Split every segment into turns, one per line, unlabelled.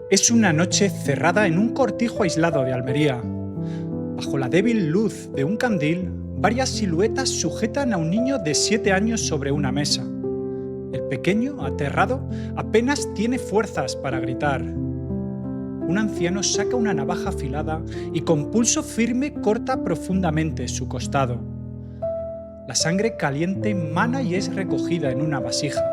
Es una noche cerrada en un cortijo aislado de Almería. Bajo la débil luz de un candil, varias siluetas sujetan a un niño de 7 años sobre una mesa. El pequeño, aterrado, apenas tiene fuerzas para gritar. Un anciano saca una navaja afilada y con pulso firme corta profundamente su costado. La sangre caliente mana y es recogida en una vasija.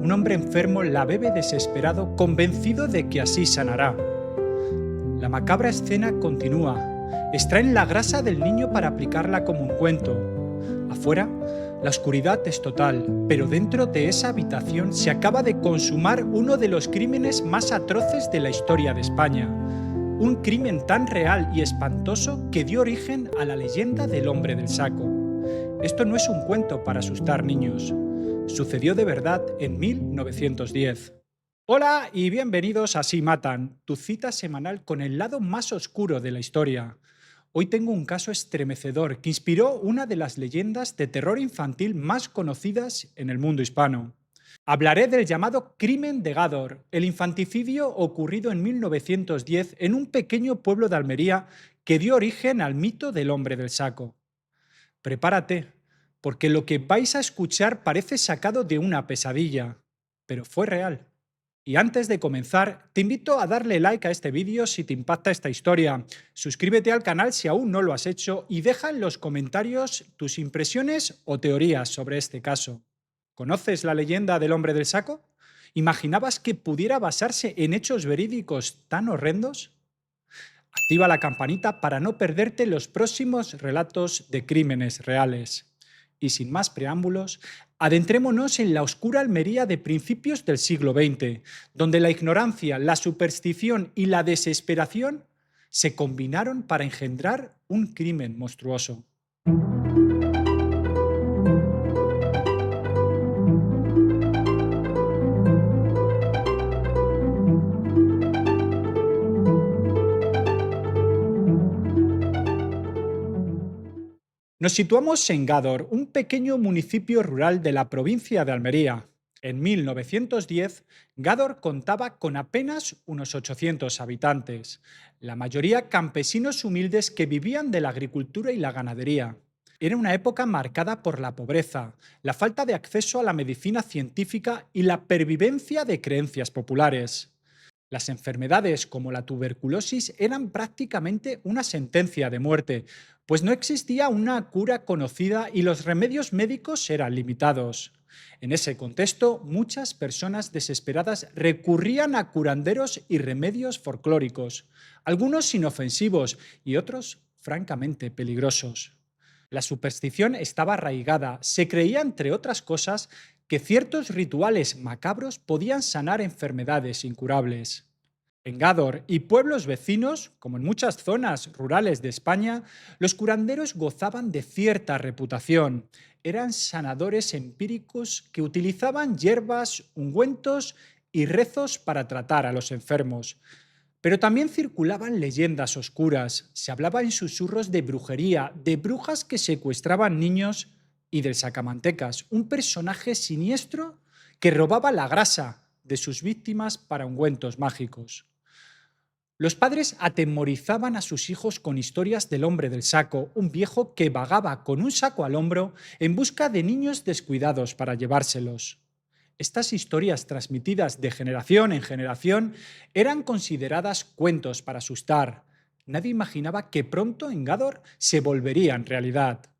Un hombre enfermo la bebe desesperado, convencido de que así sanará. La macabra escena continúa. Extraen la grasa del niño para aplicarla como ungüento. Afuera, la oscuridad es total, pero dentro de esa habitación se acaba de consumar uno de los crímenes más atroces de la historia de España. Un crimen tan real y espantoso que dio origen a la leyenda del hombre del saco. Esto no es un cuento para asustar niños. Sucedió de verdad en 1910. Hola y bienvenidos a Así Matan, tu cita semanal con el lado más oscuro de la historia. Hoy tengo un caso estremecedor que inspiró una de las leyendas de terror infantil más conocidas en el mundo hispano. Hablaré del llamado Crimen de Gádor, el infanticidio ocurrido en 1910 en un pequeño pueblo de Almería que dio origen al mito del hombre del saco. Prepárate, porque lo que vais a escuchar parece sacado de una pesadilla, pero fue real. Y antes de comenzar, te invito a darle like a este vídeo si te impacta esta historia, suscríbete al canal si aún no lo has hecho y deja en los comentarios tus impresiones o teorías sobre este caso. ¿Conoces la leyenda del hombre del saco? ¿Imaginabas que pudiera basarse en hechos verídicos tan horrendos? Activa la campanita para no perderte los próximos relatos de crímenes reales. Y sin más preámbulos, adentrémonos en la oscura Almería de principios del siglo XX, donde la ignorancia, la superstición y la desesperación se combinaron para engendrar un crimen monstruoso. Nos situamos en Gádor, un pequeño municipio rural de la provincia de Almería. En 1910, Gádor contaba con apenas unos 800 habitantes, la mayoría campesinos humildes que vivían de la agricultura y la ganadería. Era una época marcada por la pobreza, la falta de acceso a la medicina científica y la pervivencia de creencias populares. Las enfermedades como la tuberculosis eran prácticamente una sentencia de muerte, pues no existía una cura conocida y los remedios médicos eran limitados. En ese contexto, muchas personas desesperadas recurrían a curanderos y remedios folclóricos, algunos inofensivos y otros francamente peligrosos. La superstición estaba arraigada, se creía, entre otras cosas, que ciertos rituales macabros podían sanar enfermedades incurables. En Gádor y pueblos vecinos, como en muchas zonas rurales de España, los curanderos gozaban de cierta reputación. Eran sanadores empíricos que utilizaban hierbas, ungüentos y rezos para tratar a los enfermos. Pero también circulaban leyendas oscuras, se hablaba en susurros de brujería, de brujas que secuestraban niños y del sacamantecas, un personaje siniestro que robaba la grasa de sus víctimas para ungüentos mágicos. Los padres atemorizaban a sus hijos con historias del hombre del saco, un viejo que vagaba con un saco al hombro en busca de niños descuidados para llevárselos. Estas historias, transmitidas de generación en generación, eran consideradas cuentos para asustar. Nadie imaginaba que pronto en Gádor se volverían realidad.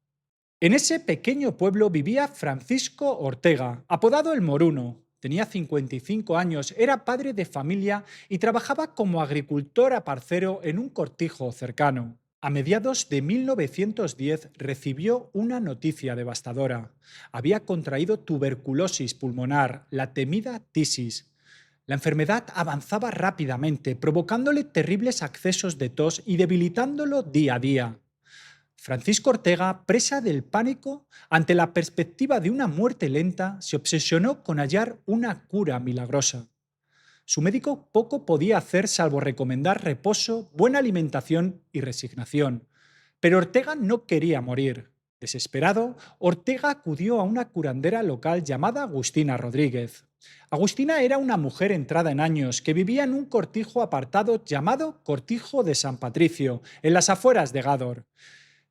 En ese pequeño pueblo vivía Francisco Ortega, apodado el Moruno. Tenía 55 años, era padre de familia y trabajaba como agricultor aparcero en un cortijo cercano. A mediados de 1910 recibió una noticia devastadora. Había contraído tuberculosis pulmonar, la temida tisis. La enfermedad avanzaba rápidamente, provocándole terribles accesos de tos y debilitándolo día a día. Francisco Ortega, presa del pánico ante la perspectiva de una muerte lenta, se obsesionó con hallar una cura milagrosa. Su médico poco podía hacer salvo recomendar reposo, buena alimentación y resignación. Pero Ortega no quería morir. Desesperado, Ortega acudió a una curandera local llamada Agustina Rodríguez. Agustina era una mujer entrada en años que vivía en un cortijo apartado llamado Cortijo de San Patricio, en las afueras de Gádor.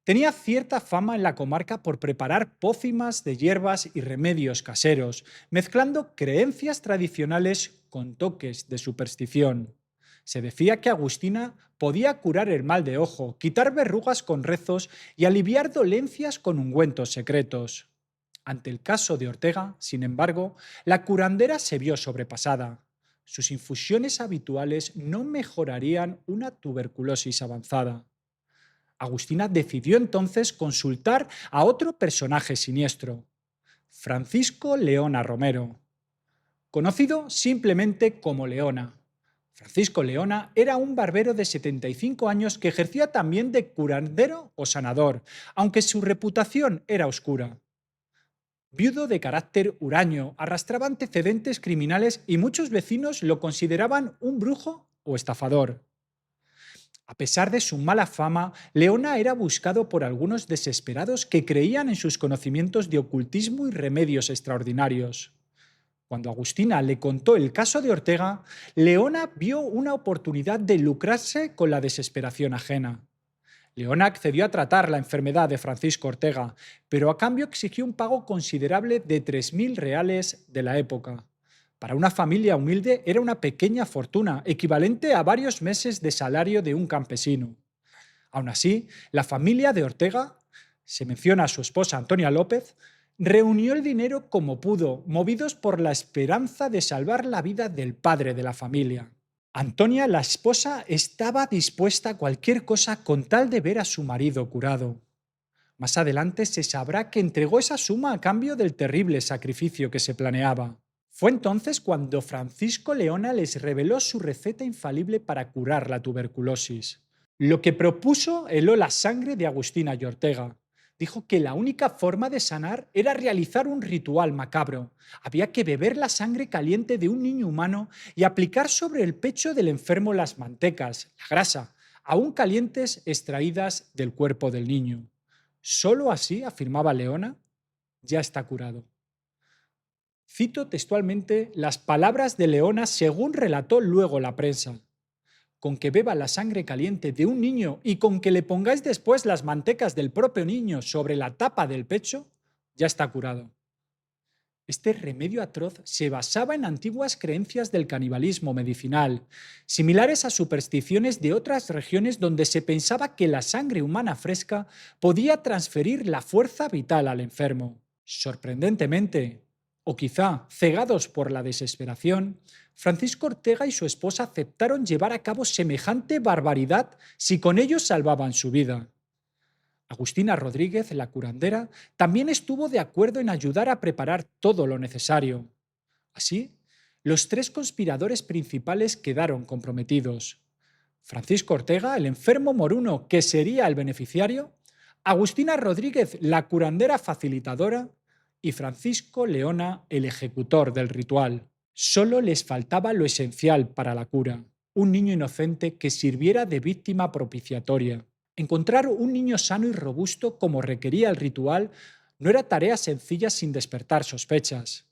Tenía cierta fama en la comarca por preparar pócimas de hierbas y remedios caseros, mezclando creencias tradicionales con toques de superstición. Se decía que Agustina podía curar el mal de ojo, quitar verrugas con rezos y aliviar dolencias con ungüentos secretos. Ante el caso de Ortega, sin embargo, la curandera se vio sobrepasada. Sus infusiones habituales no mejorarían una tuberculosis avanzada. Agustina decidió entonces consultar a otro personaje siniestro, Francisco Leona Romero, conocido simplemente como Leona. Francisco Leona era un barbero de 75 años que ejercía también de curandero o sanador, aunque su reputación era oscura. Viudo de carácter huraño, arrastraba antecedentes criminales y muchos vecinos lo consideraban un brujo o estafador. A pesar de su mala fama, Leona era buscado por algunos desesperados que creían en sus conocimientos de ocultismo y remedios extraordinarios. Cuando Agustina le contó el caso de Ortega, Leona vio una oportunidad de lucrarse con la desesperación ajena. Leona accedió a tratar la enfermedad de Francisco Ortega, pero a cambio exigió un pago considerable de 3.000 reales de la época. Para una familia humilde era una pequeña fortuna, equivalente a varios meses de salario de un campesino. Aún así, la familia de Ortega, se menciona a su esposa Antonia López, reunió el dinero como pudo, movidos por la esperanza de salvar la vida del padre de la familia. Antonia, la esposa, estaba dispuesta a cualquier cosa con tal de ver a su marido curado. Más adelante se sabrá que entregó esa suma a cambio del terrible sacrificio que se planeaba. Fue entonces cuando Francisco Leona les reveló su receta infalible para curar la tuberculosis. Lo que propuso heló la sangre de Agustina y Ortega. Dijo que la única forma de sanar era realizar un ritual macabro. Había que beber la sangre caliente de un niño humano y aplicar sobre el pecho del enfermo las mantecas, la grasa, aún calientes extraídas del cuerpo del niño. Solo así, afirmaba Leona, ya está curado. Cito textualmente las palabras de Leona según relató luego la prensa. Con que beba la sangre caliente de un niño y con que le pongáis después las mantecas del propio niño sobre la tapa del pecho, ya está curado. Este remedio atroz se basaba en antiguas creencias del canibalismo medicinal, similares a supersticiones de otras regiones donde se pensaba que la sangre humana fresca podía transferir la fuerza vital al enfermo. Sorprendentemente, o quizá cegados por la desesperación, Francisco Ortega y su esposa aceptaron llevar a cabo semejante barbaridad si con ello salvaban su vida. Agustina Rodríguez, la curandera, también estuvo de acuerdo en ayudar a preparar todo lo necesario. Así, los tres conspiradores principales quedaron comprometidos. Francisco Ortega, el enfermo moruno que sería el beneficiario, Agustina Rodríguez, la curandera facilitadora, y Francisco Leona, el ejecutor del ritual. Solo les faltaba lo esencial para la cura, un niño inocente que sirviera de víctima propiciatoria. Encontrar un niño sano y robusto como requería el ritual no era tarea sencilla sin despertar sospechas.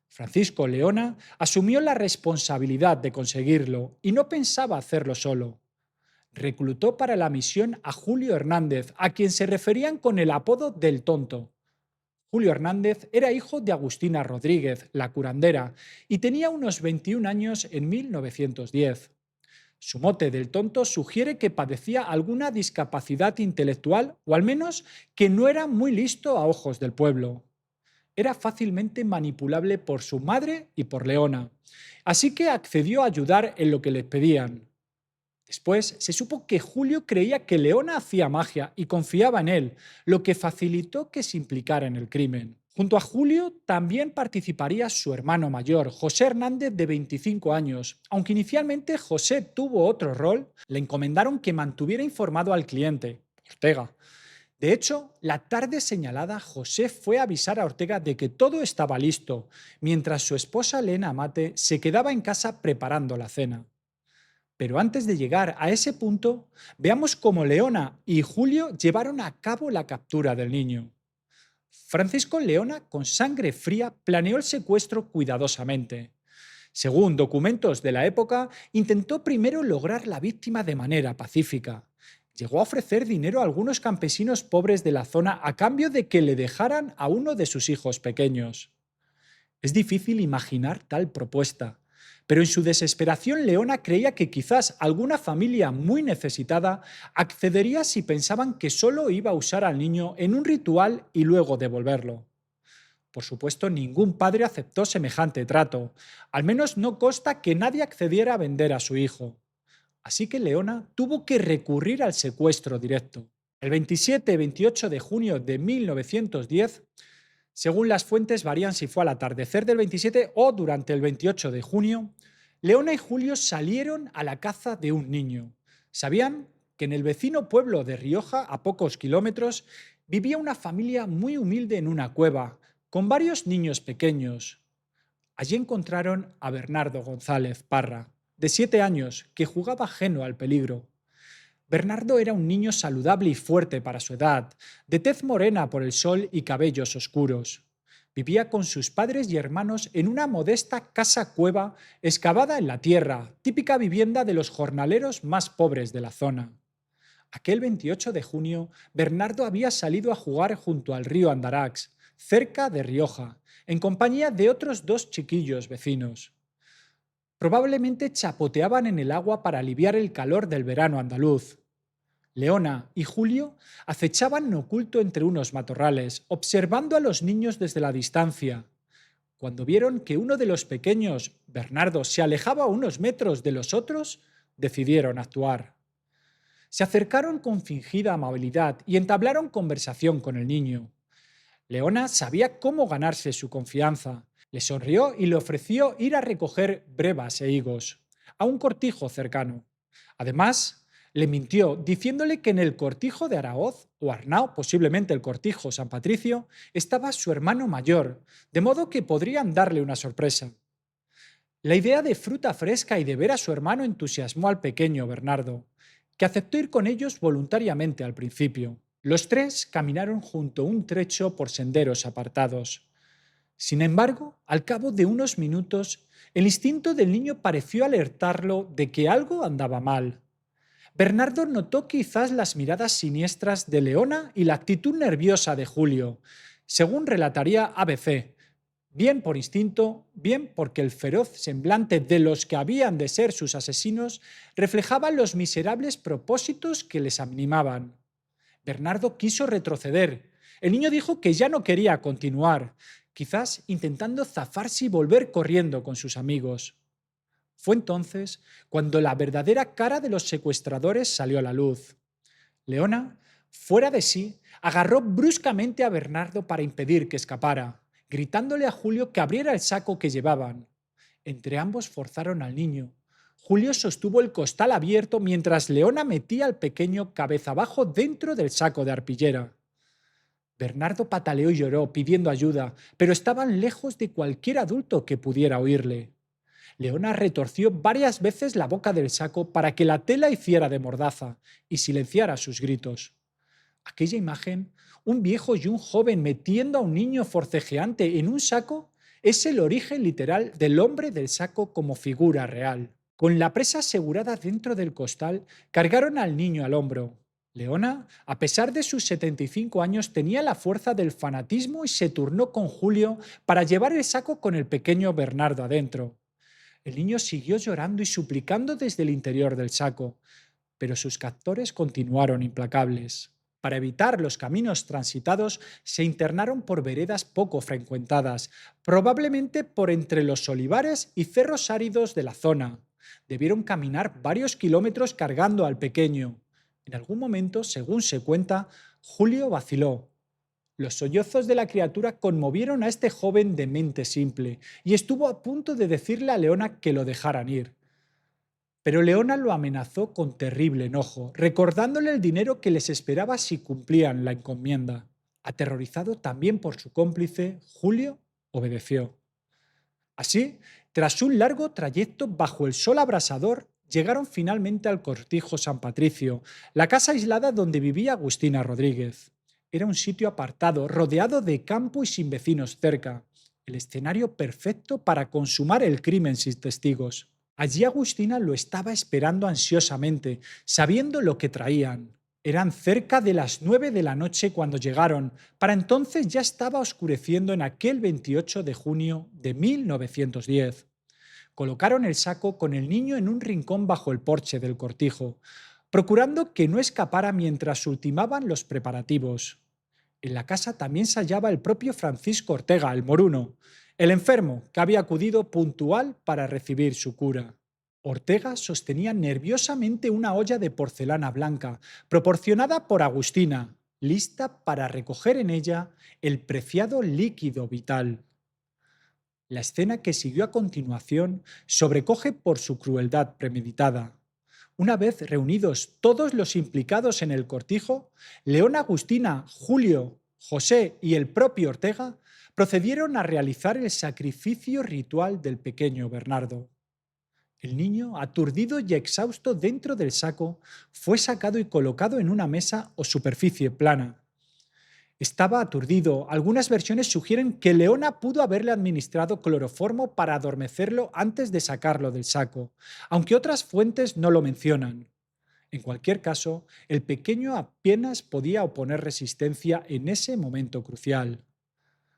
Francisco Leona asumió la responsabilidad de conseguirlo y no pensaba hacerlo solo. Reclutó para la misión a Julio Hernández, a quien se referían con el apodo del Tonto. Julio Hernández era hijo de Agustina Rodríguez, la curandera, y tenía unos 21 años en 1910. Su mote del Tonto sugiere que padecía alguna discapacidad intelectual o al menos que no era muy listo a ojos del pueblo. Era fácilmente manipulable por su madre y por Leona, así que accedió a ayudar en lo que le pedían. Después se supo que Julio creía que Leona hacía magia y confiaba en él, lo que facilitó que se implicara en el crimen. Junto a Julio también participaría su hermano mayor, José Hernández, de 25 años. Aunque inicialmente José tuvo otro rol, le encomendaron que mantuviera informado al cliente, Ortega. De hecho, la tarde señalada, José fue a avisar a Ortega de que todo estaba listo, mientras su esposa Elena Amate se quedaba en casa preparando la cena. Pero antes de llegar a ese punto, veamos cómo Leona y Julio llevaron a cabo la captura del niño. Francisco Leona, con sangre fría, planeó el secuestro cuidadosamente. Según documentos de la época, intentó primero lograr la víctima de manera pacífica. Llegó a ofrecer dinero a algunos campesinos pobres de la zona a cambio de que le dejaran a uno de sus hijos pequeños. Es difícil imaginar tal propuesta, pero en su desesperación Leona creía que quizás alguna familia muy necesitada accedería si pensaban que solo iba a usar al niño en un ritual y luego devolverlo. Por supuesto, ningún padre aceptó semejante trato. Al menos no consta que nadie accediera a vender a su hijo. Así que Leona tuvo que recurrir al secuestro directo. El 27-28 de junio de 1910, según las fuentes varían si fue al atardecer del 27 o durante el 28 de junio, Leona y Julio salieron a la caza de un niño. Sabían que en el vecino pueblo de Rioja, a pocos kilómetros, vivía una familia muy humilde en una cueva, con varios niños pequeños. Allí encontraron a Bernardo González Parra, de 7 años, que jugaba ajeno al peligro. Bernardo era un niño saludable y fuerte para su edad, de tez morena por el sol y cabellos oscuros. Vivía con sus padres y hermanos en una modesta casa-cueva excavada en la tierra, típica vivienda de los jornaleros más pobres de la zona. Aquel 28 de junio, Bernardo había salido a jugar junto al río Andarax, cerca de Rioja, en compañía de otros dos chiquillos vecinos. Probablemente chapoteaban en el agua para aliviar el calor del verano andaluz. Leona y Julio acechaban en oculto entre unos matorrales, observando a los niños desde la distancia. Cuando vieron que uno de los pequeños, Bernardo, se alejaba a unos metros de los otros, decidieron actuar. Se acercaron con fingida amabilidad y entablaron conversación con el niño. Leona sabía cómo ganarse su confianza. Le sonrió y le ofreció ir a recoger brevas e higos, a un cortijo cercano. Además, le mintió diciéndole que en el cortijo de Araoz, o Arnao, posiblemente el cortijo San Patricio, estaba su hermano mayor, de modo que podrían darle una sorpresa. La idea de fruta fresca y de ver a su hermano entusiasmó al pequeño Bernardo, que aceptó ir con ellos voluntariamente al principio. Los tres caminaron junto a un trecho por senderos apartados. Sin embargo, al cabo de unos minutos, el instinto del niño pareció alertarlo de que algo andaba mal. Bernardo notó quizás las miradas siniestras de Leona y la actitud nerviosa de Julio, según relataría ABC, bien por instinto, bien porque el feroz semblante de los que habían de ser sus asesinos reflejaba los miserables propósitos que les animaban. Bernardo quiso retroceder. El niño dijo que ya no quería continuar, quizás intentando zafarse y volver corriendo con sus amigos. Fue entonces cuando la verdadera cara de los secuestradores salió a la luz. Leona, fuera de sí, agarró bruscamente a Bernardo para impedir que escapara, gritándole a Julio que abriera el saco que llevaban. Entre ambos forzaron al niño. Julio sostuvo el costal abierto mientras Leona metía al pequeño cabeza abajo dentro del saco de arpillera. Bernardo pataleó y lloró, pidiendo ayuda, pero estaban lejos de cualquier adulto que pudiera oírle. Leona retorció varias veces la boca del saco para que la tela hiciera de mordaza y silenciara sus gritos. Aquella imagen, un viejo y un joven metiendo a un niño forcejeante en un saco, es el origen literal del hombre del saco como figura real. Con la presa asegurada dentro del costal, cargaron al niño al hombro. Leona, a pesar de sus 75 años, tenía la fuerza del fanatismo y se turnó con Julio para llevar el saco con el pequeño Bernardo adentro. El niño siguió llorando y suplicando desde el interior del saco, pero sus captores continuaron implacables. Para evitar los caminos transitados, se internaron por veredas poco frecuentadas, probablemente por entre los olivares y cerros áridos de la zona. Debieron caminar varios kilómetros cargando al pequeño. En algún momento, según se cuenta, Julio vaciló. Los sollozos de la criatura conmovieron a este joven de mente simple y estuvo a punto de decirle a Leona que lo dejaran ir. Pero Leona lo amenazó con terrible enojo, recordándole el dinero que les esperaba si cumplían la encomienda. Aterrorizado también por su cómplice, Julio obedeció. Así, tras un largo trayecto bajo el sol abrasador, llegaron finalmente al cortijo San Patricio, la casa aislada donde vivía Agustina Rodríguez. Era un sitio apartado, rodeado de campo y sin vecinos cerca, el escenario perfecto para consumar el crimen sin testigos. Allí Agustina lo estaba esperando ansiosamente, sabiendo lo que traían. Eran cerca de las 9 de la noche cuando llegaron. Para entonces ya estaba oscureciendo en aquel 28 de junio de 1910. Colocaron el saco con el niño en un rincón bajo el porche del cortijo, procurando que no escapara mientras ultimaban los preparativos. En la casa también se hallaba el propio Francisco Ortega, el moruno, el enfermo que había acudido puntual para recibir su cura. Ortega sostenía nerviosamente una olla de porcelana blanca, proporcionada por Agustina, lista para recoger en ella el preciado líquido vital. La escena que siguió a continuación sobrecoge por su crueldad premeditada. Una vez reunidos todos los implicados en el cortijo, León, Agustina, Julio, José y el propio Ortega procedieron a realizar el sacrificio ritual del pequeño Bernardo. El niño, aturdido y exhausto dentro del saco, fue sacado y colocado en una mesa o superficie plana. Estaba aturdido. Algunas versiones sugieren que Leona pudo haberle administrado cloroformo para adormecerlo antes de sacarlo del saco, aunque otras fuentes no lo mencionan. En cualquier caso, el pequeño apenas podía oponer resistencia en ese momento crucial.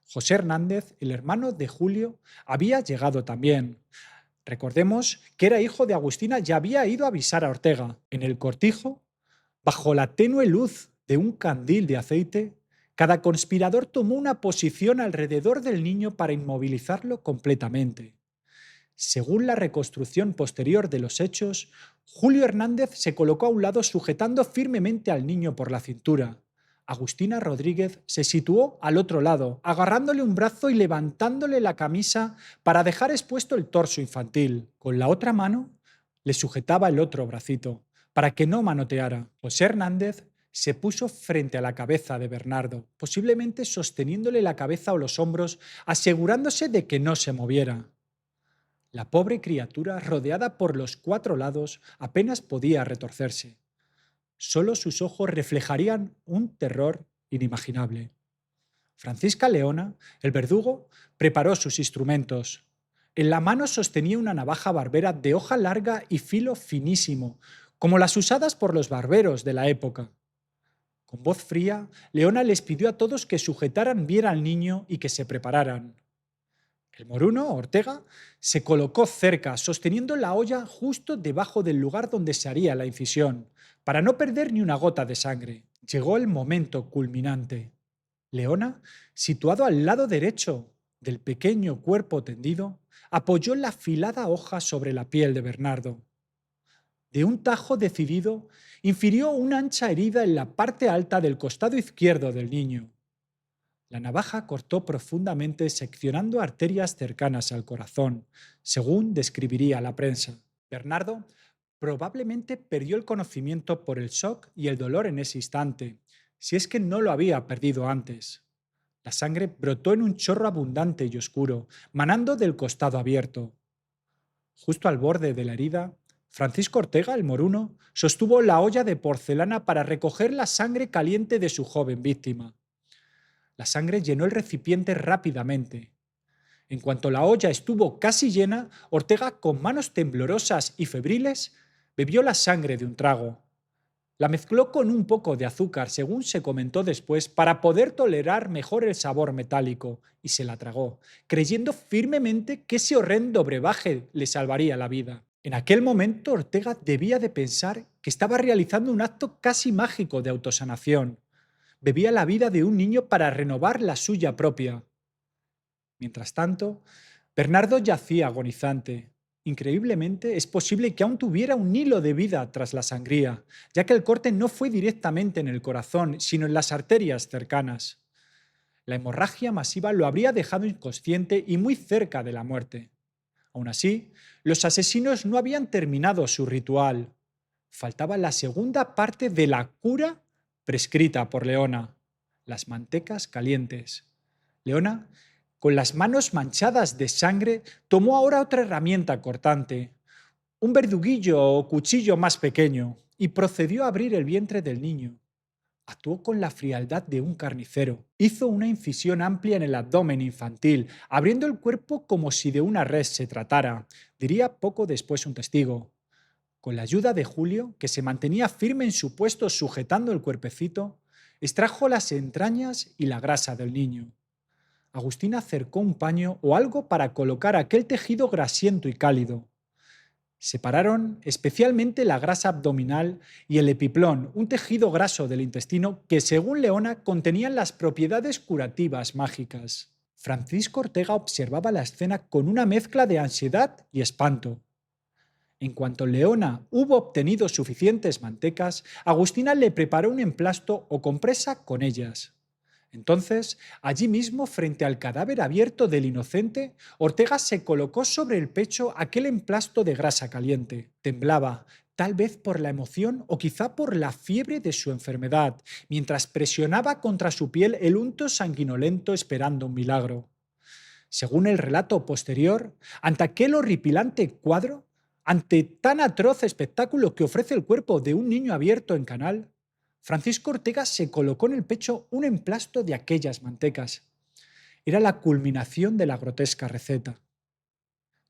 José Hernández, el hermano de Julio, había llegado también. Recordemos que era hijo de Agustina y había ido a avisar a Ortega. En el cortijo, bajo la tenue luz de un candil de aceite, cada conspirador tomó una posición alrededor del niño para inmovilizarlo completamente. Según la reconstrucción posterior de los hechos, Julio Hernández se colocó a un lado sujetando firmemente al niño por la cintura. Agustina Rodríguez se situó al otro lado, agarrándole un brazo y levantándole la camisa para dejar expuesto el torso infantil. Con la otra mano le sujetaba el otro bracito, para que no manoteara. José Hernández se puso frente a la cabeza de Bernardo, posiblemente sosteniéndole la cabeza o los hombros, asegurándose de que no se moviera. La pobre criatura, rodeada por los cuatro lados, apenas podía retorcerse. Solo sus ojos reflejarían un terror inimaginable. Francisca Leona, el verdugo, preparó sus instrumentos. En la mano sostenía una navaja barbera de hoja larga y filo finísimo, como las usadas por los barberos de la época. Con voz fría, Leona les pidió a todos que sujetaran bien al niño y que se prepararan. El moruno, Ortega, se colocó cerca, sosteniendo la olla justo debajo del lugar donde se haría la incisión, para no perder ni una gota de sangre. Llegó el momento culminante. Leona, situado al lado derecho del pequeño cuerpo tendido, apoyó la afilada hoja sobre la piel de Bernardo. De un tajo decidido, infirió una ancha herida en la parte alta del costado izquierdo del niño. La navaja cortó profundamente, seccionando arterias cercanas al corazón, según describiría la prensa. Bernardo probablemente perdió el conocimiento por el shock y el dolor en ese instante, si es que no lo había perdido antes. La sangre brotó en un chorro abundante y oscuro, manando del costado abierto. Justo al borde de la herida, Francisco Ortega, el moruno, sostuvo la olla de porcelana para recoger la sangre caliente de su joven víctima. La sangre llenó el recipiente rápidamente. En cuanto la olla estuvo casi llena, Ortega, con manos temblorosas y febriles, bebió la sangre de un trago. La mezcló con un poco de azúcar, según se comentó después, para poder tolerar mejor el sabor metálico, y se la tragó, creyendo firmemente que ese horrendo brebaje le salvaría la vida. En aquel momento Ortega debía de pensar que estaba realizando un acto casi mágico de autosanación. Bebía la vida de un niño para renovar la suya propia. Mientras tanto, Bernardo yacía agonizante. Increíblemente, es posible que aún tuviera un hilo de vida tras la sangría, ya que el corte no fue directamente en el corazón, sino en las arterias cercanas. La hemorragia masiva lo habría dejado inconsciente y muy cerca de la muerte. Aún así, los asesinos no habían terminado su ritual. Faltaba la segunda parte de la cura prescrita por Leona: las mantecas calientes. Leona, con las manos manchadas de sangre, tomó ahora otra herramienta cortante, un verduguillo o cuchillo más pequeño, y procedió a abrir el vientre del niño. Actuó con la frialdad de un carnicero. Hizo una incisión amplia en el abdomen infantil, abriendo el cuerpo como si de una res se tratara, diría poco después un testigo. Con la ayuda de Julio, que se mantenía firme en su puesto sujetando el cuerpecito, extrajo las entrañas y la grasa del niño. Agustina acercó un paño o algo para colocar aquel tejido grasiento y cálido. Separaron especialmente la grasa abdominal y el epiplón, un tejido graso del intestino que, según Leona, contenían las propiedades curativas mágicas. Francisco Ortega observaba la escena con una mezcla de ansiedad y espanto. En cuanto Leona hubo obtenido suficientes mantecas, Agustina le preparó un emplasto o compresa con ellas. Entonces, allí mismo, frente al cadáver abierto del inocente, Ortega se colocó sobre el pecho aquel emplasto de grasa caliente. Temblaba, tal vez por la emoción o quizá por la fiebre de su enfermedad, mientras presionaba contra su piel el unto sanguinolento esperando un milagro. Según el relato posterior, ante aquel horripilante cuadro, ante tan atroz espectáculo que ofrece el cuerpo de un niño abierto en canal, Francisco Ortega se colocó en el pecho un emplasto de aquellas mantecas. Era la culminación de la grotesca receta.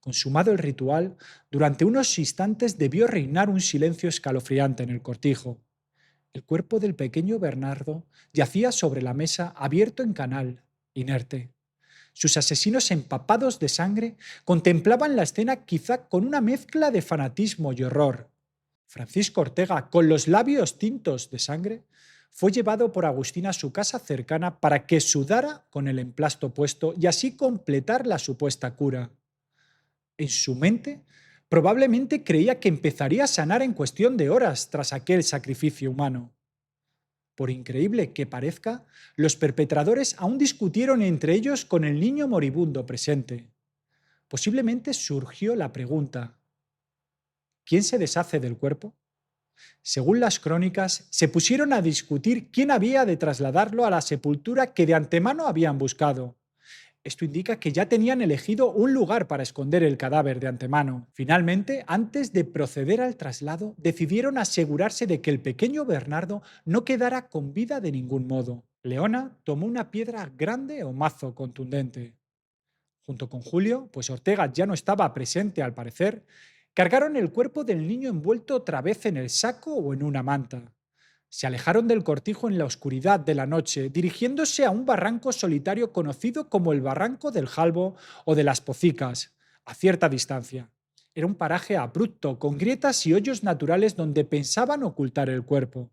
Consumado el ritual, durante unos instantes debió reinar un silencio escalofriante en el cortijo. El cuerpo del pequeño Bernardo yacía sobre la mesa abierto en canal, inerte. Sus asesinos empapados de sangre contemplaban la escena quizá con una mezcla de fanatismo y horror. Francisco Ortega, con los labios tintos de sangre, fue llevado por Agustina a su casa cercana para que sudara con el emplasto puesto y así completar la supuesta cura. En su mente, probablemente creía que empezaría a sanar en cuestión de horas tras aquel sacrificio humano. Por increíble que parezca, los perpetradores aún discutieron entre ellos con el niño moribundo presente. Posiblemente surgió la pregunta: ¿quién se deshace del cuerpo? Según las crónicas, se pusieron a discutir quién había de trasladarlo a la sepultura que de antemano habían buscado. Esto indica que ya tenían elegido un lugar para esconder el cadáver de antemano. Finalmente, antes de proceder al traslado, decidieron asegurarse de que el pequeño Bernardo no quedara con vida de ningún modo. Leona tomó una piedra grande o mazo contundente. Junto con Julio, pues Ortega ya no estaba presente al parecer, cargaron el cuerpo del niño envuelto otra vez en el saco o en una manta. Se alejaron del cortijo en la oscuridad de la noche, dirigiéndose a un barranco solitario conocido como el Barranco del Jalbo o de las Pocicas, a cierta distancia. Era un paraje abrupto, con grietas y hoyos naturales donde pensaban ocultar el cuerpo.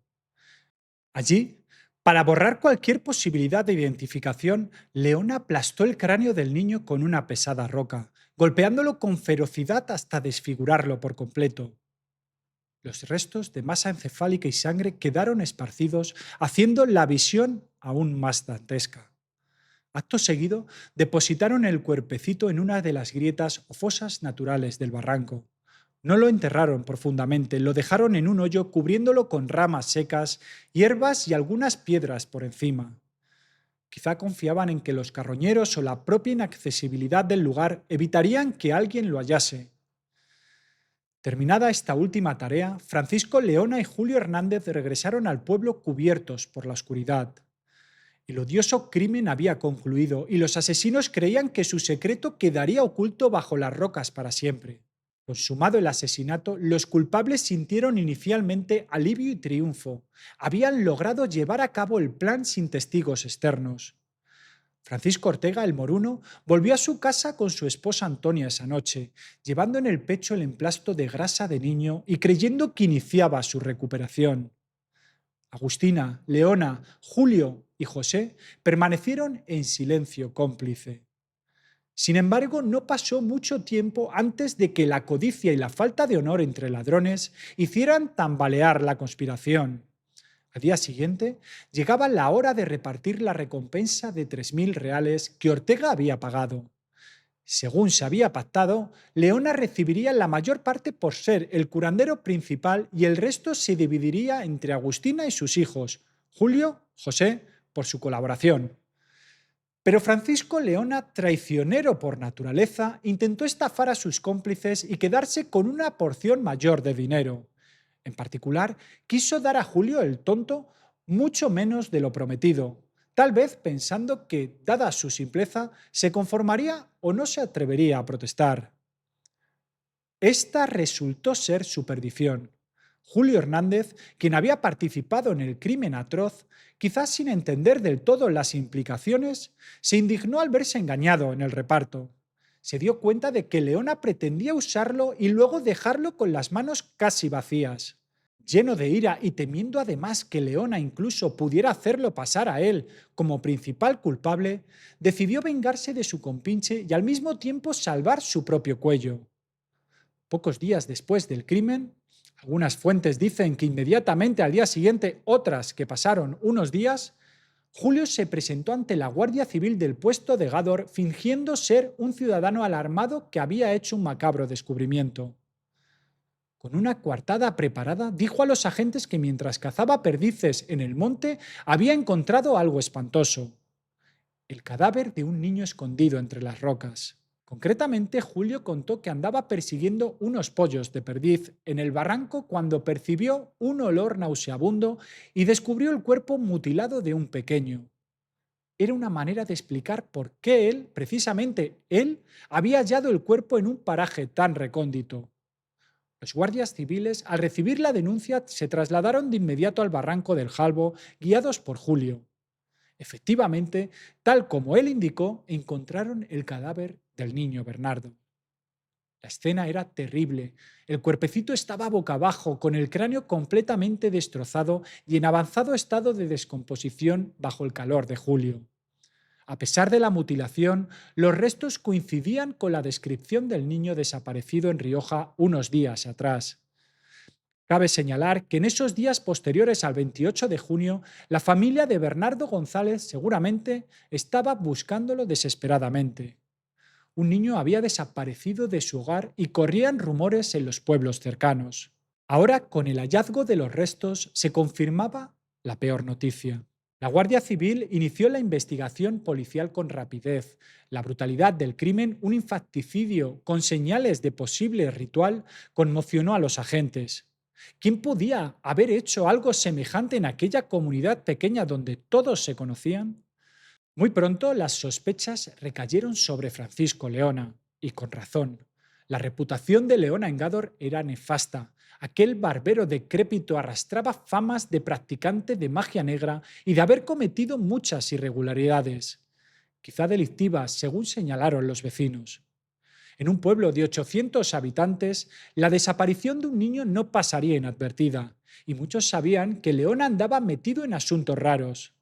Allí, para borrar cualquier posibilidad de identificación, Leona aplastó el cráneo del niño con una pesada roca, golpeándolo con ferocidad hasta desfigurarlo por completo. Los restos de masa encefálica y sangre quedaron esparcidos, haciendo la visión aún más dantesca. Acto seguido, depositaron el cuerpecito en una de las grietas o fosas naturales del barranco. No lo enterraron profundamente, lo dejaron en un hoyo cubriéndolo con ramas secas, hierbas y algunas piedras por encima. Quizá confiaban en que los carroñeros o la propia inaccesibilidad del lugar evitarían que alguien lo hallase. Terminada esta última tarea, Francisco Leona y Julio Hernández regresaron al pueblo cubiertos por la oscuridad. El odioso crimen había concluido y los asesinos creían que su secreto quedaría oculto bajo las rocas para siempre. Consumado el asesinato, los culpables sintieron inicialmente alivio y triunfo. Habían logrado llevar a cabo el plan sin testigos externos. Francisco Ortega, el moruno, volvió a su casa con su esposa Antonia esa noche, llevando en el pecho el emplasto de grasa de niño y creyendo que iniciaba su recuperación. Agustina, Leona, Julio y José permanecieron en silencio cómplice. Sin embargo, no pasó mucho tiempo antes de que la codicia y la falta de honor entre ladrones hicieran tambalear la conspiración. Al día siguiente, llegaba la hora de repartir la recompensa de 3.000 reales que Ortega había pagado. Según se había pactado, Leona recibiría la mayor parte por ser el curandero principal y el resto se dividiría entre Agustina y sus hijos, Julio, José, por su colaboración. Pero Francisco Leona, traicionero por naturaleza, intentó estafar a sus cómplices y quedarse con una porción mayor de dinero. En particular, quiso dar a Julio el Tonto mucho menos de lo prometido, tal vez pensando que, dada su simpleza, se conformaría o no se atrevería a protestar. Esta resultó ser su perdición. Julio Hernández, quien había participado en el crimen atroz, quizás sin entender del todo las implicaciones, se indignó al verse engañado en el reparto. Se dio cuenta de que Leona pretendía usarlo y luego dejarlo con las manos casi vacías. Lleno de ira y temiendo además que Leona incluso pudiera hacerlo pasar a él como principal culpable, decidió vengarse de su compinche y al mismo tiempo salvar su propio cuello. Pocos días después del crimen, algunas fuentes dicen que inmediatamente al día siguiente, otras que pasaron unos días, Julio se presentó ante la Guardia Civil del puesto de Gádor fingiendo ser un ciudadano alarmado que había hecho un macabro descubrimiento. Con una coartada preparada, dijo a los agentes que mientras cazaba perdices en el monte había encontrado algo espantoso: el cadáver de un niño escondido entre las rocas. Concretamente, Julio contó que andaba persiguiendo unos pollos de perdiz en el barranco cuando percibió un olor nauseabundo y descubrió el cuerpo mutilado de un pequeño. Era una manera de explicar por qué él, precisamente él, había hallado el cuerpo en un paraje tan recóndito. Los guardias civiles, al recibir la denuncia, se trasladaron de inmediato al barranco del Jalbo, guiados por Julio. Efectivamente, tal como él indicó, encontraron el cadáver del niño Bernardo. La escena era terrible. El cuerpecito estaba boca abajo, con el cráneo completamente destrozado y en avanzado estado de descomposición bajo el calor de julio. A pesar de la mutilación, los restos coincidían con la descripción del niño desaparecido en Rioja unos días atrás. Cabe señalar que en esos días posteriores al 28 de junio, la familia de Bernardo González seguramente estaba buscándolo desesperadamente. Un niño había desaparecido de su hogar y corrían rumores en los pueblos cercanos. Ahora, con el hallazgo de los restos, se confirmaba la peor noticia. La Guardia Civil inició la investigación policial con rapidez. La brutalidad del crimen, un infanticidio con señales de posible ritual, conmocionó a los agentes. ¿Quién podía haber hecho algo semejante en aquella comunidad pequeña donde todos se conocían? Muy pronto las sospechas recayeron sobre Francisco Leona, y con razón. La reputación de Leona en Gádor era nefasta. Aquel barbero decrépito arrastraba famas de practicante de magia negra y de haber cometido muchas irregularidades, quizá delictivas, según señalaron los vecinos. En un pueblo de 800 habitantes, la desaparición de un niño no pasaría inadvertida, y muchos sabían que Leona andaba metido en asuntos raros.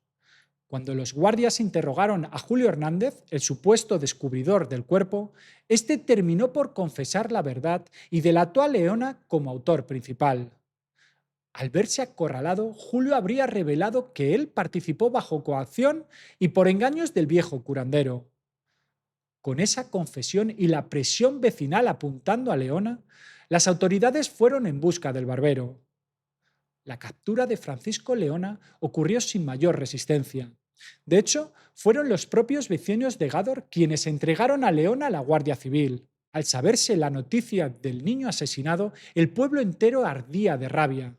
Cuando los guardias interrogaron a Julio Hernández, el supuesto descubridor del cuerpo, este terminó por confesar la verdad y delató a Leona como autor principal. Al verse acorralado, Julio habría revelado que él participó bajo coacción y por engaños del viejo curandero. Con esa confesión y la presión vecinal apuntando a Leona, las autoridades fueron en busca del barbero. La captura de Francisco Leona ocurrió sin mayor resistencia. De hecho, fueron los propios vecinos de Gádor quienes entregaron a Leona a la Guardia Civil. Al saberse la noticia del niño asesinado, el pueblo entero ardía de rabia.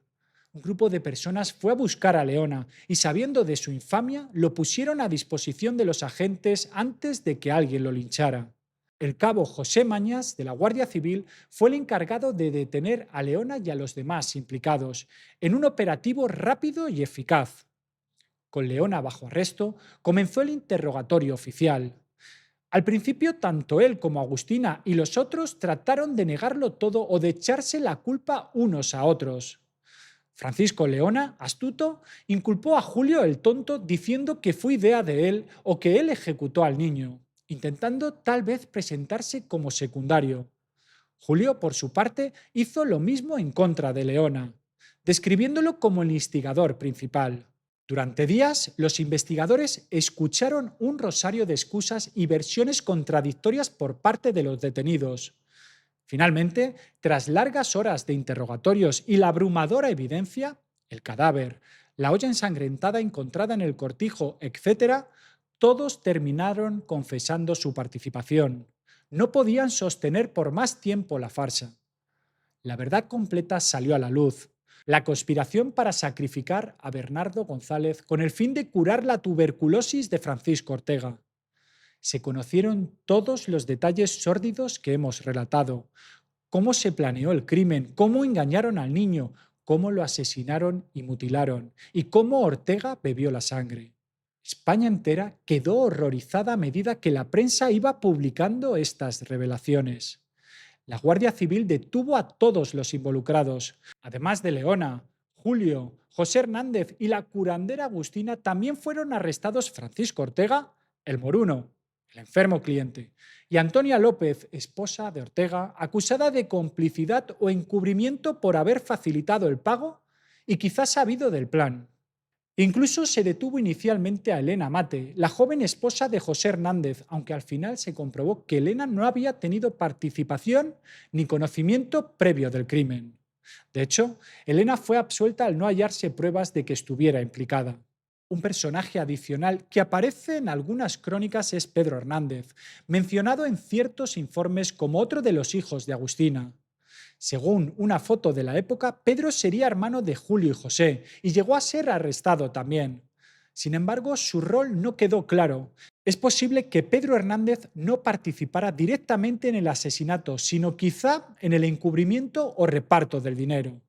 Un grupo de personas fue a buscar a Leona y, sabiendo de su infamia, lo pusieron a disposición de los agentes antes de que alguien lo linchara. El cabo José Mañas, de la Guardia Civil, fue el encargado de detener a Leona y a los demás implicados, en un operativo rápido y eficaz. Con Leona bajo arresto, comenzó el interrogatorio oficial. Al principio, tanto él como Agustina y los otros trataron de negarlo todo o de echarse la culpa unos a otros. Francisco Leona, astuto, inculpó a Julio el tonto diciendo que fue idea de él o que él ejecutó al niño, intentando tal vez presentarse como secundario. Julio, por su parte, hizo lo mismo en contra de Leona, describiéndolo como el instigador principal. Durante días, los investigadores escucharon un rosario de excusas y versiones contradictorias por parte de los detenidos. Finalmente, tras largas horas de interrogatorios y la abrumadora evidencia, el cadáver, la olla ensangrentada encontrada en el cortijo, etc., todos terminaron confesando su participación. No podían sostener por más tiempo la farsa. La verdad completa salió a la luz. La conspiración para sacrificar a Bernardo González con el fin de curar la tuberculosis de Francisco Ortega. Se conocieron todos los detalles sórdidos que hemos relatado: cómo se planeó el crimen, cómo engañaron al niño, cómo lo asesinaron y mutilaron, y cómo Ortega bebió la sangre. España entera quedó horrorizada a medida que la prensa iba publicando estas revelaciones. La Guardia Civil detuvo a todos los involucrados. Además de Leona, Julio, José Hernández y la curandera Agustina, también fueron arrestados Francisco Ortega, el moruno, el enfermo cliente, y Antonia López, esposa de Ortega, acusada de complicidad o encubrimiento por haber facilitado el pago y quizás sabido del plan. Incluso se detuvo inicialmente a Elena Mate, la joven esposa de José Hernández, aunque al final se comprobó que Elena no había tenido participación ni conocimiento previo del crimen. De hecho, Elena fue absuelta al no hallarse pruebas de que estuviera implicada. Un personaje adicional que aparece en algunas crónicas es Pedro Hernández, mencionado en ciertos informes como otro de los hijos de Agustina. Según una foto de la época, Pedro sería hermano de Julio y José y llegó a ser arrestado también. Sin embargo, su rol no quedó claro. Es posible que Pedro Hernández no participara directamente en el asesinato, sino quizá en el encubrimiento o reparto del dinero.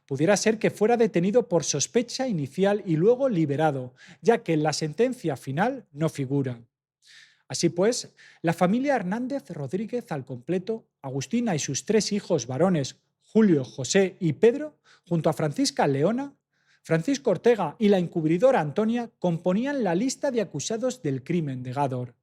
Pudiera ser que fuera detenido por sospecha inicial y luego liberado, ya que en la sentencia final no figura. Así pues, la familia Hernández Rodríguez al completo, Agustina y sus tres hijos varones, Julio, José y Pedro, junto a Francisca Leona, Francisco Ortega y la encubridora Antonia, componían la lista de acusados del crimen de Gádor.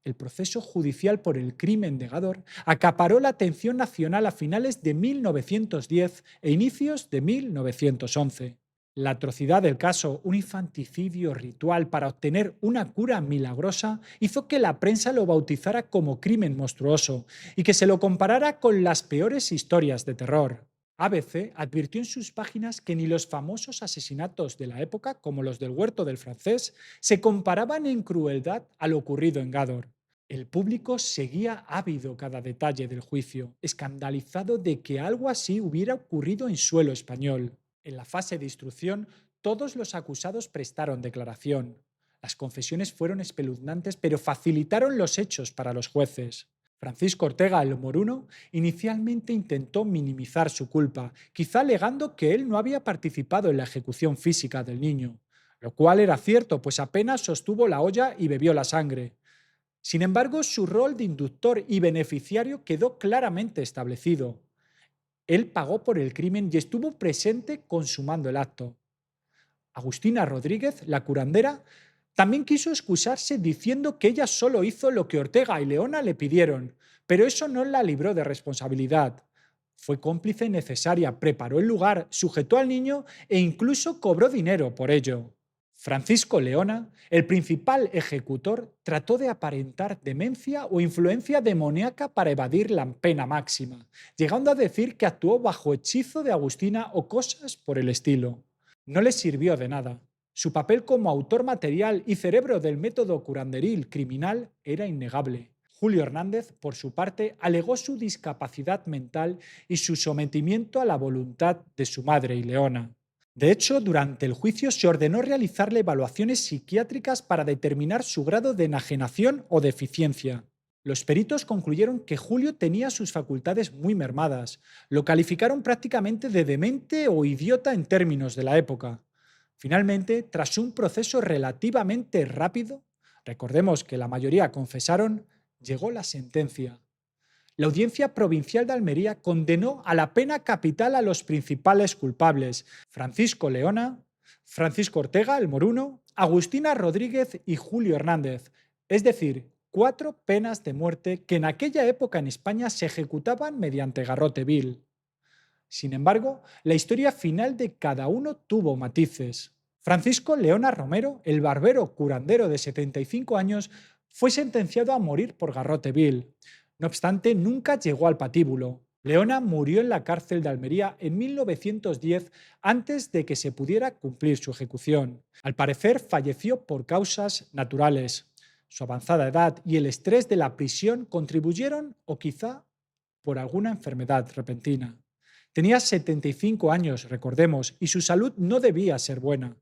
El proceso judicial por el crimen de Gádor acaparó la atención nacional a finales de 1910 e inicios de 1911. La atrocidad del caso, un infanticidio ritual para obtener una cura milagrosa, hizo que la prensa lo bautizara como crimen monstruoso y que se lo comparara con las peores historias de terror. ABC advirtió en sus páginas que ni los famosos asesinatos de la época, como los del Huerto del Francés, se comparaban en crueldad a lo ocurrido en Gádor. El público seguía ávido cada detalle del juicio, escandalizado de que algo así hubiera ocurrido en suelo español. En la fase de instrucción, todos los acusados prestaron declaración. Las confesiones fueron espeluznantes, pero facilitaron los hechos para los jueces. Francisco Ortega el Moruno inicialmente intentó minimizar su culpa, quizá alegando que él no había participado en la ejecución física del niño, lo cual era cierto, pues apenas sostuvo la olla y bebió la sangre. Sin embargo, su rol de inductor y beneficiario quedó claramente establecido. Él pagó por el crimen y estuvo presente consumando el acto. Agustina Rodríguez, la curandera, también quiso excusarse diciendo que ella solo hizo lo que Ortega y Leona le pidieron, pero eso no la libró de responsabilidad. Fue cómplice necesaria, preparó el lugar, sujetó al niño e incluso cobró dinero por ello. Francisco Leona, el principal ejecutor, trató de aparentar demencia o influencia demoníaca para evadir la pena máxima, llegando a decir que actuó bajo hechizo de Agustina o cosas por el estilo. No le sirvió de nada. Su papel como autor material y cerebro del método curanderil criminal era innegable. Julio Hernández, por su parte, alegó su discapacidad mental y su sometimiento a la voluntad de su madre Ileona. De hecho, durante el juicio se ordenó realizarle evaluaciones psiquiátricas para determinar su grado de enajenación o deficiencia. Los peritos concluyeron que Julio tenía sus facultades muy mermadas. Lo calificaron prácticamente de demente o idiota en términos de la época. Finalmente, tras un proceso relativamente rápido, recordemos que la mayoría confesaron, llegó la sentencia. La Audiencia Provincial de Almería condenó a la pena capital a los principales culpables: Francisco Leona, Francisco Ortega, el Moruno, Agustina Rodríguez y Julio Hernández, es decir, 4 penas de muerte que en aquella época en España se ejecutaban mediante garrote vil. Sin embargo, la historia final de cada uno tuvo matices. Francisco Leona Romero, el barbero curandero de 75 años, fue sentenciado a morir por garrote vil. No obstante, nunca llegó al patíbulo. Leona murió en la cárcel de Almería en 1910 antes de que se pudiera cumplir su ejecución. Al parecer, falleció por causas naturales. Su avanzada edad y el estrés de la prisión contribuyeron, o quizá por alguna enfermedad repentina. Tenía 75 años, recordemos, y su salud no debía ser buena.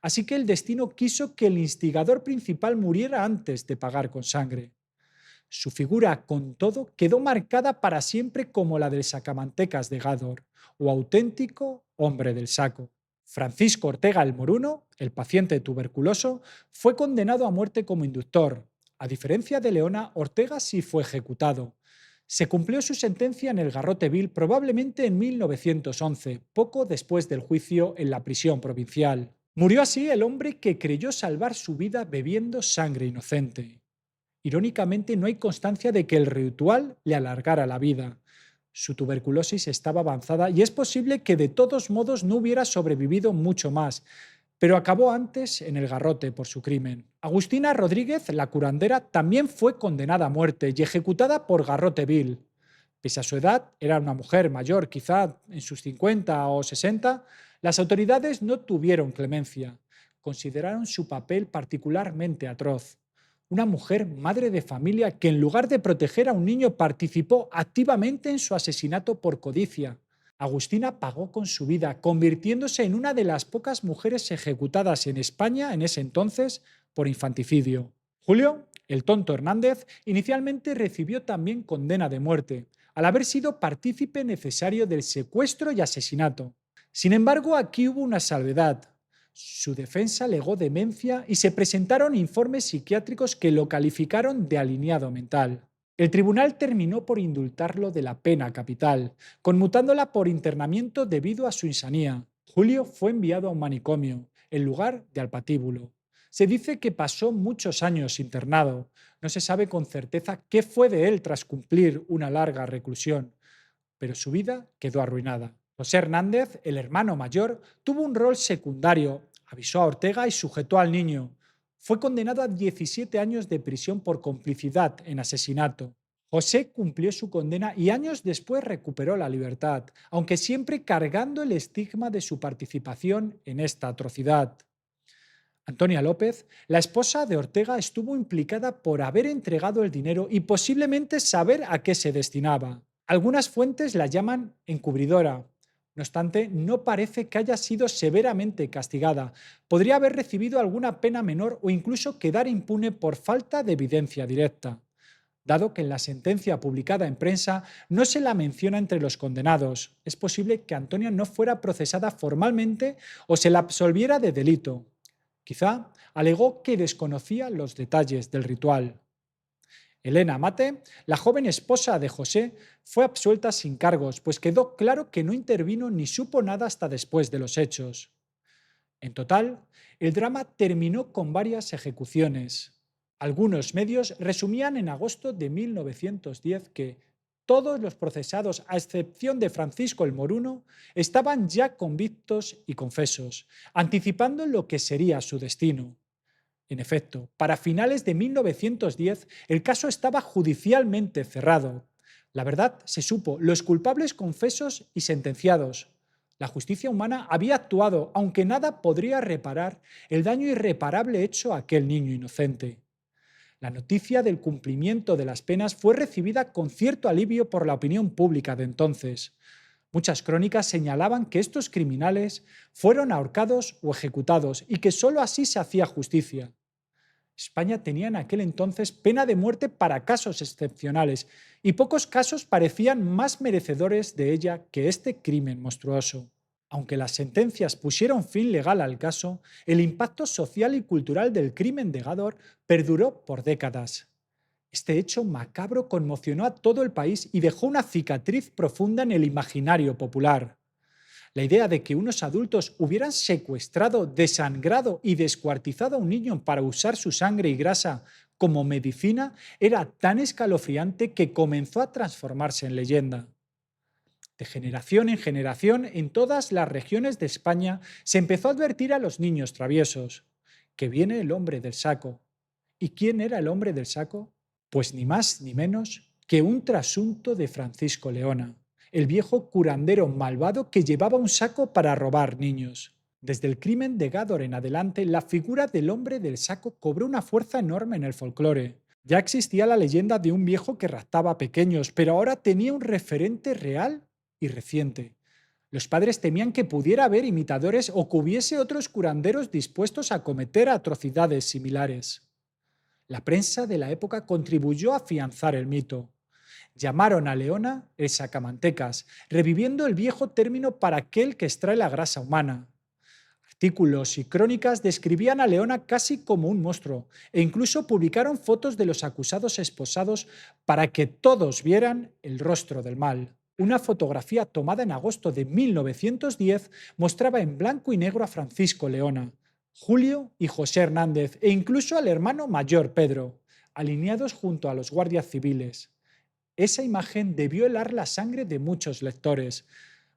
Así que el destino quiso que el instigador principal muriera antes de pagar con sangre. Su figura, con todo, quedó marcada para siempre como la del sacamantecas de Gádor, o auténtico hombre del saco. Francisco Ortega el Moruno, el paciente tuberculoso, fue condenado a muerte como inductor. A diferencia de Leona, Ortega sí fue ejecutado. Se cumplió su sentencia en el Garrote Vil probablemente en 1911, poco después del juicio en la prisión provincial. Murió así el hombre que creyó salvar su vida bebiendo sangre inocente. Irónicamente, no hay constancia de que el ritual le alargara la vida. Su tuberculosis estaba avanzada y es posible que de todos modos no hubiera sobrevivido mucho más, pero acabó antes en el garrote por su crimen. Agustina Rodríguez, la curandera, también fue condenada a muerte y ejecutada por garrote vil. Pese a su edad, era una mujer mayor, quizá en sus 50 o 60, las autoridades no tuvieron clemencia. Consideraron su papel particularmente atroz. Una mujer madre de familia que en lugar de proteger a un niño participó activamente en su asesinato por codicia. Agustina pagó con su vida, convirtiéndose en una de las pocas mujeres ejecutadas en España en ese entonces por infanticidio. Julio, el tonto Hernández, inicialmente recibió también condena de muerte, al haber sido partícipe necesario del secuestro y asesinato. Sin embargo, aquí hubo una salvedad. Su defensa alegó demencia y se presentaron informes psiquiátricos que lo calificaron de alineado mental. El tribunal terminó por indultarlo de la pena capital, conmutándola por internamiento debido a su insanía. Julio fue enviado a un manicomio, en lugar de al patíbulo. Se dice que pasó muchos años internado. No se sabe con certeza qué fue de él tras cumplir una larga reclusión, pero su vida quedó arruinada. José Hernández, el hermano mayor, tuvo un rol secundario, avisó a Ortega y sujetó al niño. Fue condenado a 17 años de prisión por complicidad en asesinato. José cumplió su condena y años después recuperó la libertad, aunque siempre cargando el estigma de su participación en esta atrocidad. Antonia López, la esposa de Ortega, estuvo implicada por haber entregado el dinero y posiblemente saber a qué se destinaba. Algunas fuentes la llaman encubridora. No obstante, no parece que haya sido severamente castigada. Podría haber recibido alguna pena menor o incluso quedar impune por falta de evidencia directa, dado que en la sentencia publicada en prensa no se la menciona entre los condenados. Es posible que Antonia no fuera procesada formalmente o se la absolviera de delito. Quizá alegó que desconocía los detalles del ritual. Elena Mate, la joven esposa de José, fue absuelta sin cargos, pues quedó claro que no intervino ni supo nada hasta después de los hechos. En total, el drama terminó con varias ejecuciones. Algunos medios resumían en agosto de 1910 que todos los procesados, a excepción de Francisco el Moruno, estaban ya convictos y confesos, anticipando lo que sería su destino. En efecto, para finales de 1910 el caso estaba judicialmente cerrado. La verdad se supo, los culpables confesos y sentenciados. La justicia humana había actuado, aunque nada podría reparar el daño irreparable hecho a aquel niño inocente. La noticia del cumplimiento de las penas fue recibida con cierto alivio por la opinión pública de entonces. Muchas crónicas señalaban que estos criminales fueron ahorcados o ejecutados y que sólo así se hacía justicia. España tenía en aquel entonces pena de muerte para casos excepcionales y pocos casos parecían más merecedores de ella que este crimen monstruoso. Aunque las sentencias pusieron fin legal al caso, el impacto social y cultural del crimen de Gádor perduró por décadas. Este hecho macabro conmocionó a todo el país y dejó una cicatriz profunda en el imaginario popular. La idea de que unos adultos hubieran secuestrado, desangrado y descuartizado a un niño para usar su sangre y grasa como medicina era tan escalofriante que comenzó a transformarse en leyenda. De generación en generación, en todas las regiones de España se empezó a advertir a los niños traviesos que viene el hombre del saco. ¿Y quién era el hombre del saco? Pues ni más ni menos que un trasunto de Francisco Leona, el viejo curandero malvado que llevaba un saco para robar niños. Desde el crimen de Gádor en adelante, la figura del hombre del saco cobró una fuerza enorme en el folclore. Ya existía la leyenda de un viejo que raptaba pequeños, pero ahora tenía un referente real y reciente. Los padres temían que pudiera haber imitadores o que hubiese otros curanderos dispuestos a cometer atrocidades similares. La prensa de la época contribuyó a afianzar el mito. Llamaron a Leona el sacamantecas, reviviendo el viejo término para aquel que extrae la grasa humana. Artículos y crónicas describían a Leona casi como un monstruo e incluso publicaron fotos de los acusados esposados para que todos vieran el rostro del mal. Una fotografía tomada en agosto de 1910 mostraba en blanco y negro a Francisco Leona, Julio y José Hernández e incluso al hermano mayor Pedro, alineados junto a los guardias civiles. Esa imagen debió helar la sangre de muchos lectores.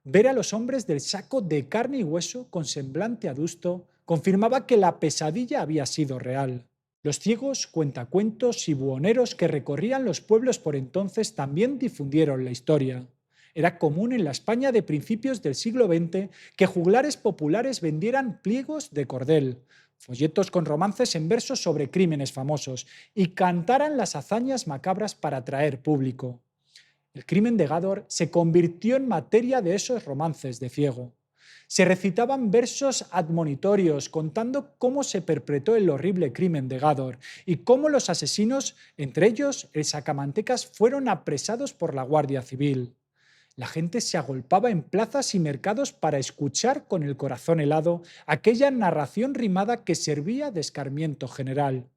Ver a los hombres del saco de carne y hueso con semblante adusto confirmaba que la pesadilla había sido real. Los ciegos, cuentacuentos y buhoneros que recorrían los pueblos por entonces también difundieron la historia. Era común en la España de principios del siglo XX que juglares populares vendieran pliegos de cordel, folletos con romances en verso sobre crímenes famosos y cantaran las hazañas macabras para atraer público. El crimen de Gádor se convirtió en materia de esos romances de ciego. Se recitaban versos admonitorios contando cómo se perpetró el horrible crimen de Gádor y cómo los asesinos, entre ellos el sacamantecas, fueron apresados por la Guardia Civil. La gente se agolpaba en plazas y mercados para escuchar con el corazón helado aquella narración rimada que servía de escarmiento general.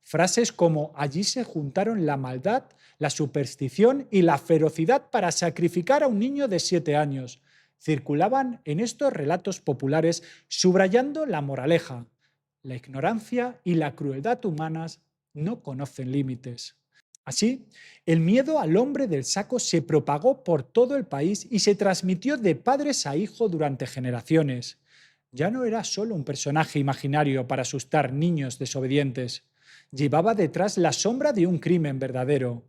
Frases como allí se juntaron la maldad, la superstición y la ferocidad para sacrificar a un niño de 7 años circulaban en estos relatos populares subrayando la moraleja. La ignorancia y la crueldad humanas no conocen límites. Así, el miedo al hombre del saco se propagó por todo el país y se transmitió de padres a hijo durante generaciones. Ya no era solo un personaje imaginario para asustar niños desobedientes. Llevaba detrás la sombra de un crimen verdadero.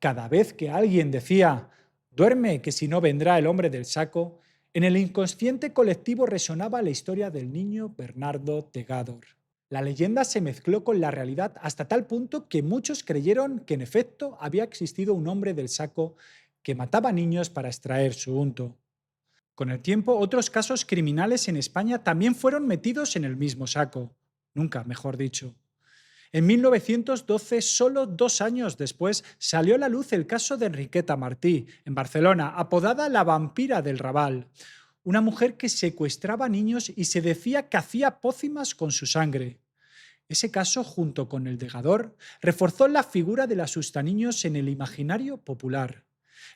Cada vez que alguien decía, duerme que si no vendrá el hombre del saco, en el inconsciente colectivo resonaba la historia del niño Bernardo de Gádor. La leyenda se mezcló con la realidad hasta tal punto que muchos creyeron que en efecto había existido un hombre del saco que mataba niños para extraer su unto. Con el tiempo, otros casos criminales en España también fueron metidos en el mismo saco. Nunca, mejor dicho. En 1912, solo 2 años después, salió a la luz el caso de Enriqueta Martí, en Barcelona, apodada la vampira del Raval, una mujer que secuestraba niños y se decía que hacía pócimas con su sangre. Ese caso, junto con el de Gádor, reforzó la figura del asustaniños en el imaginario popular.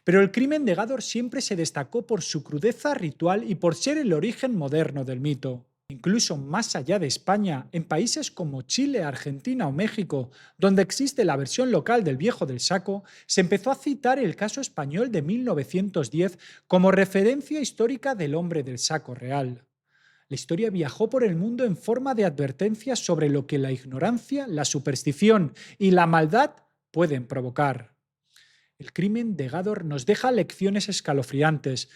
Pero el crimen de Gádor siempre se destacó por su crudeza ritual y por ser el origen moderno del mito. Incluso más allá de España, en países como Chile, Argentina o México, donde existe la versión local del Viejo del Saco, se empezó a citar el caso español de 1910 como referencia histórica del hombre del saco real. La historia viajó por el mundo en forma de advertencias sobre lo que la ignorancia, la superstición y la maldad pueden provocar. El crimen de Gádor nos deja lecciones escalofriantes.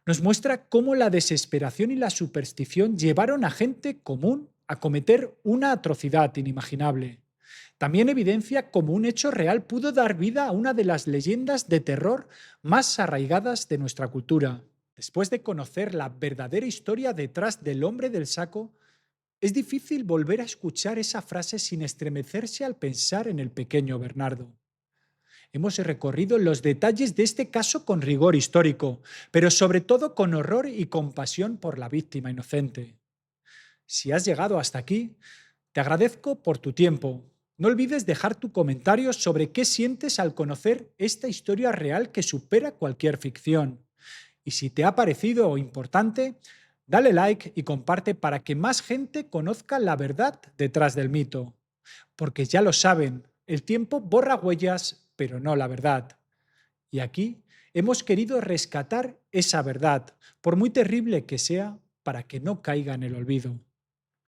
Nos muestra cómo la desesperación y la superstición llevaron a gente común a cometer una atrocidad inimaginable. También evidencia cómo un hecho real pudo dar vida a una de las leyendas de terror más arraigadas de nuestra cultura. Después de conocer la verdadera historia detrás del hombre del saco, es difícil volver a escuchar esa frase sin estremecerse al pensar en el pequeño Bernardo. Hemos recorrido los detalles de este caso con rigor histórico, pero sobre todo con horror y compasión por la víctima inocente. Si has llegado hasta aquí, te agradezco por tu tiempo. No olvides dejar tu comentario sobre qué sientes al conocer esta historia real que supera cualquier ficción. Y si te ha parecido importante, dale like y comparte para que más gente conozca la verdad detrás del mito. Porque ya lo saben, el tiempo borra huellas, pero no la verdad. Y aquí hemos querido rescatar esa verdad, por muy terrible que sea, para que no caiga en el olvido.